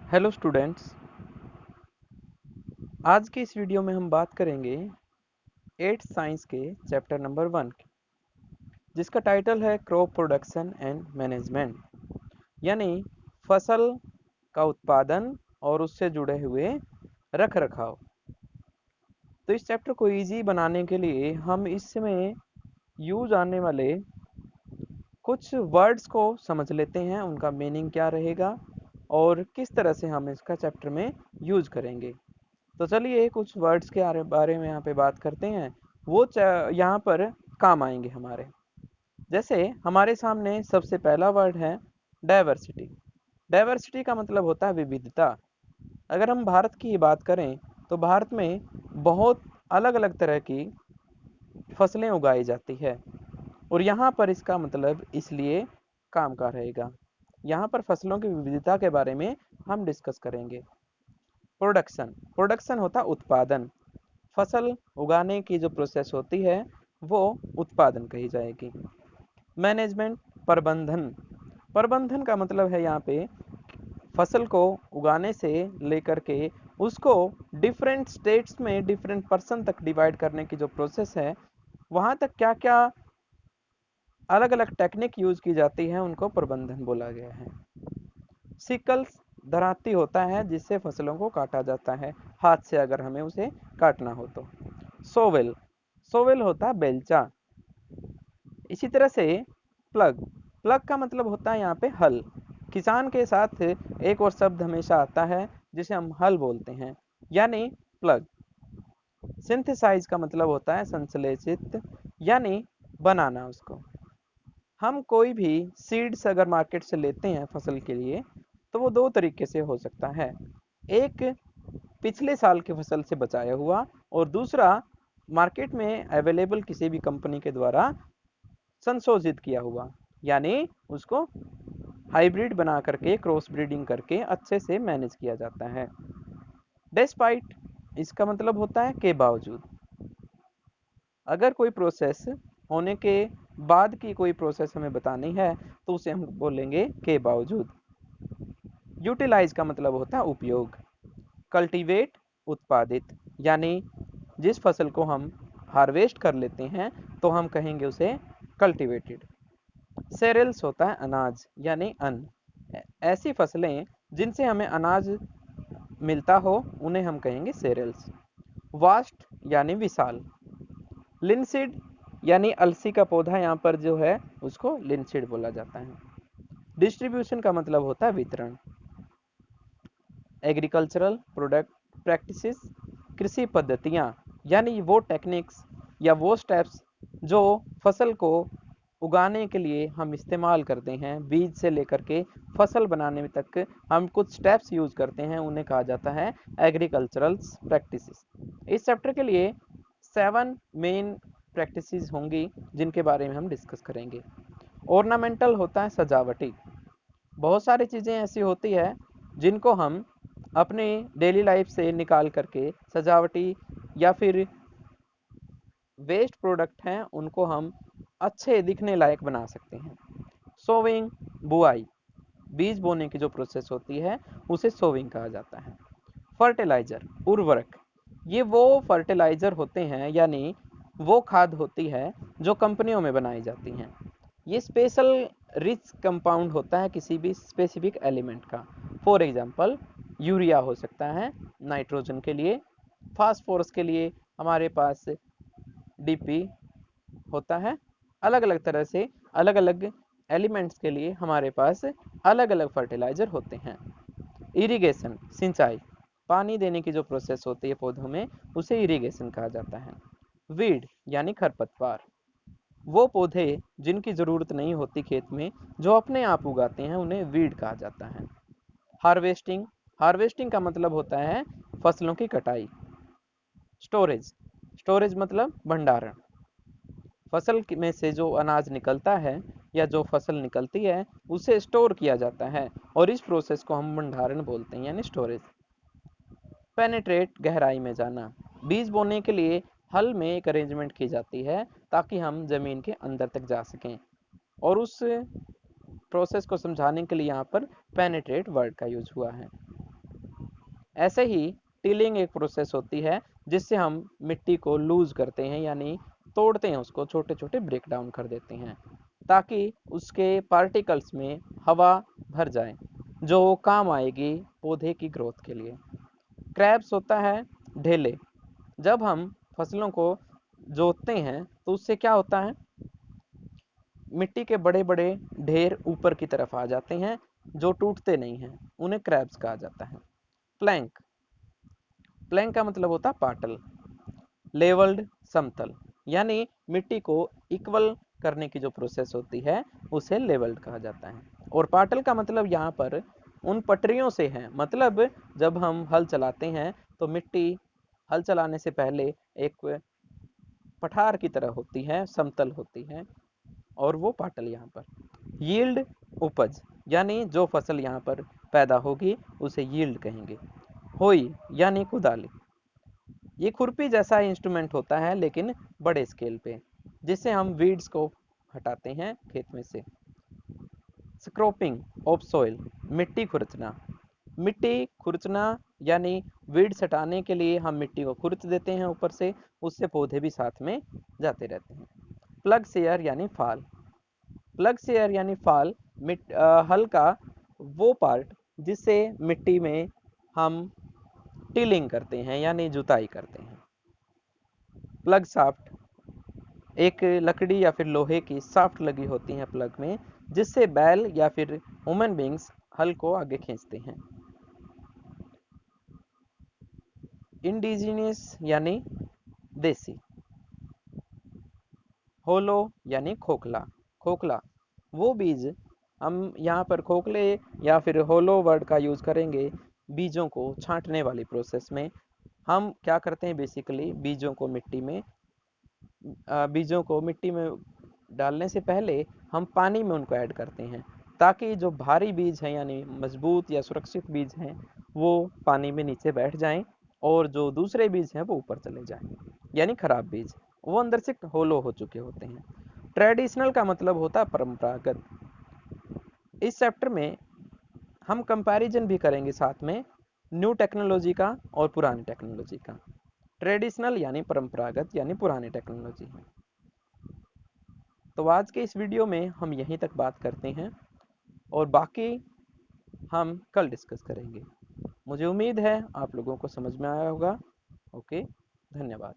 Hello students. आज के इस वीडियो में हम बात करेंगे 8th साइंस के चैप्टर नंबर 1 की, जिसका टाइटल है क्रॉप प्रोडक्शन एंड मैनेजमेंट, यानी फसल का उत्पादन और उससे जुड़े हुए रख रखाव। तो इस चैप्टर को इजी बनाने के लिए हम इसमें यूज आने वाले कुछ वर्ड्स को समझ लेते हैं, उनका मीनिंग क्या रहेगा और किस तरह से हम इसका चैप्टर में यूज करेंगे। तो चलिए कुछ वर्ड्स के बारे में यहाँ पे बात करते हैं, वो यहाँ पर काम आएंगे हमारे। जैसे हमारे सामने सबसे पहला वर्ड है डाइवर्सिटी। डाइवर्सिटी का मतलब होता है विविधता। अगर हम भारत की बात करें तो भारत में बहुत अलग अलग तरह की फसलें उगाई जाती है और यहाँ पर इसका मतलब इसलिए काम का रहेगा। यहाँ पर फसलों की विविधता के बारे में हम डिस्कस करेंगे। प्रोडक्शन, प्रोडक्शन होता उत्पादन। फसल उगाने की जो प्रोसेस होती है वो उत्पादन कही जाएगी। मैनेजमेंट, प्रबंधन। प्रबंधन का मतलब है यहाँ पे फसल को उगाने से लेकर के उसको डिफरेंट स्टेट्स में डिफरेंट पर्सन तक डिवाइड करने की जो प्रोसेस है, वहाँ तक क्या क्या अलग अलग टेक्निक यूज की जाती है उनको प्रबंधन बोला गया है। सिकल्स, दरांती होता है जिससे फसलों को काटा जाता है हाथ से, अगर हमें उसे काटना हो तो। सोवेल, सोवेल होता है बेलचा। इसी तरह से प्लग, प्लग का मतलब होता है यहाँ पे हल। किसान के साथ एक और शब्द हमेशा आता है जिसे हम हल बोलते हैं, यानी प्लग। सिंथेसाइज का मतलब होता है संश्लेषित, यानी बनाना उसको। हम कोई भी सीड्स अगर मार्केट से लेते हैं फसल के लिए तो वो दो तरीके से हो सकता है। एक पिछले साल की फसल से बचाया हुआ और दूसरा मार्केट में अवेलेबल किसी भी कंपनी के द्वारा संशोधित किया हुआ, यानी उसको हाइब्रिड बना करके क्रॉस ब्रीडिंग करके अच्छे से मैनेज किया जाता है। डेस्पाइट, इसका मतलब होता है के बावजूद। अगर कोई प्रोसेस होने के बाद की कोई प्रोसेस हमें बतानी है तो उसे हम बोलेंगे के बावजूद। यूटिलाइज का मतलब होता है उपयोग। कल्टीवेट, उत्पादित, यानी जिस फसल को हम हार्वेस्ट कर लेते हैं तो हम कहेंगे उसे कल्टीवेटेड। सेरेल्स होता है अनाज यानी अन्न। ऐसी फसलें जिनसे हमें अनाज मिलता हो उन्हें हम कहेंगे सेरेल्स। वास्ट यानी विशाल। लिनसीड यानी अलसी का पौधा यहाँ पर जो है उसको लिनसीड बोला जाता है। डिस्ट्रीब्यूशन का मतलब होता है वितरण। एग्रीकल्चरल प्रोडक्ट प्रैक्टिसेस, कृषि पद्धतियाँ, यानी वो टेक्निक्स या वो स्टेप्स जो फसल को उगाने के लिए हम इस्तेमाल करते हैं, बीज से लेकर के फसल बनाने तक हम कुछ स्टेप्स यूज करते हैं, उन्हें कहा जाता है एग्रीकल्चरल प्रैक्टिसेस। इस चैप्टर के लिए 7 मेन प्रैक्टिसेस होंगी जिनके बारे में हम डिस्कस करेंगे। ऑर्नामेंटल होता है सजावटी। बहुत सारी चीज़ें ऐसी होती है जिनको हम अपने डेली लाइफ से निकाल करके सजावटी या फिर वेस्ट प्रोडक्ट हैं उनको हम अच्छे दिखने लायक बना सकते हैं। सोविंग, बुआई, बीज बोने की जो प्रोसेस होती है उसे सोविंग कहा जाता है। फर्टिलाइजर, उर्वरक, ये वो फर्टिलाइजर होते हैं यानी वो खाद होती है जो कंपनियों में बनाई जाती हैं। ये स्पेशल रिच कंपाउंड होता है किसी भी स्पेसिफिक एलिमेंट का। फॉर एग्जांपल यूरिया हो सकता है नाइट्रोजन के लिए, फास्फोरस के लिए हमारे पास डीपी होता है। अलग अलग तरह से अलग अलग एलिमेंट्स के लिए हमारे पास अलग अलग फर्टिलाइजर होते हैं। इरिगेशन, सिंचाई, पानी देने की जो प्रोसेस होती है पौधों में उसे इरिगेशन कहा जाता है। वीड यानी खरपतवार, वो पौधे जिनकी ज़रूरत नहीं होती खेत में जो अपने आप उगाते हैं उन्हें वीड कहा जाता है। हार्वेस्टिंग, हार्वेस्टिंग का मतलब होता है फसलों की कटाई। स्टोरेज, स्टोरेज मतलब भंडारण। फसल में से जो अनाज निकलता है या जो फसल निकलती है उसे स्टोर किया जाता है और इस प्रोसेस को हम भंडारण बोलते हैं यानी स्टोरेज। पेनेट्रेट, गहराई में जाना, बीज बोने के लिए हल में एक अरेंजमेंट की जाती है ताकि हम जमीन के अंदर तक जा सकें, और उस प्रोसेस को समझाने के लिए यहाँ पर पेनेट्रेट वर्ड का यूज हुआ है। ऐसे ही टिलिंग एक प्रोसेस होती है जिससे हम मिट्टी को लूज करते हैं, यानी तोड़ते हैं, उसको छोटे छोटे ब्रेक डाउन कर देते हैं ताकि उसके पार्टिकल्स में हवा भर जाए जो काम आएगी पौधे की ग्रोथ के लिए। क्रैब्स होता है ढेले। जब हम फसलों को जोतते हैं तो उससे क्या होता है, मिट्टी के बड़े बड़े ढेर ऊपर की तरफ आ जाते हैं जो टूटते नहीं हैं, उन्हें क्रैब्स कहा जाता है। प्लैंक, प्लैंक का मतलब होता है पाटल। लेवल्ड, समतल, यानी मिट्टी को इक्वल करने की जो प्रोसेस होती है उसे लेवल्ड कहा जाता है। और पाटल का मतलब यहाँ पर उन पटरियों से है, मतलब जब हम हल चलाते हैं तो मिट्टी हल चलाने से पहले एक पठार की तरह होती है, समतल होती है, और वो पाटल यहाँ पर। यील्ड, उपज, यानी जो फसल यहाँ पर पैदा होगी उसे यील्ड कहेंगे। होई यानी कुदाली, ये खुरपी जैसा इंस्ट्रूमेंट होता है लेकिन बड़े स्केल पे, जिससे हम वीड्स को हटाते हैं खेत में से। स्क्रॉपिंग ऑफ सॉइल, मिट्टी खुरचना, मिट्टी खुरचना यानी वीड्स हटाने के लिए हम मिट्टी को खुरच देते हैं ऊपर से, उससे पौधे भी साथ में जाते रहते हैं। प्लग शेयर यानी फाल, प्लग शेयर यानी फाल हल का वो पार्ट जिससे मिट्टी में हम टिलिंग करते हैं यानी जुताई करते हैं। प्लग शाफ्ट, एक लकड़ी या फिर लोहे की शाफ्ट लगी होती है प्लग में, जिससे बैल या फिर ह्यूमन बींग्स हल को आगे खींचते हैं। इंडिजिनियस यानी देसी। होलो यानी खोखला, खोखला वो बीज, हम यहाँ पर खोखले या फिर होलो वर्ड का यूज करेंगे बीजों को छांटने वाली प्रोसेस में। हम क्या करते हैं, बेसिकली बीजों को मिट्टी में डालने से पहले हम पानी में उनको ऐड करते हैं ताकि जो भारी बीज हैं यानी मजबूत या सुरक्षित बीज हैं वो पानी में नीचे बैठ जाएं और जो दूसरे बीज हैं वो ऊपर चले जाएं, यानी खराब बीज वो अंदर से होलो हो चुके होते हैं। ट्रेडिशनल का मतलब होता है परंपरागत। इस चैप्टर में हम कंपैरिजन भी करेंगे साथ में न्यू टेक्नोलॉजी का और पुरानी टेक्नोलॉजी का। ट्रेडिशनल यानी परंपरागत यानी पुरानी टेक्नोलॉजी है। तो आज के इस वीडियो में हम यहीं तक बात करते हैं और बाकी हम कल डिस्कस करेंगे। मुझे उम्मीद है आप लोगों को समझ में आया होगा। ओके, धन्यवाद।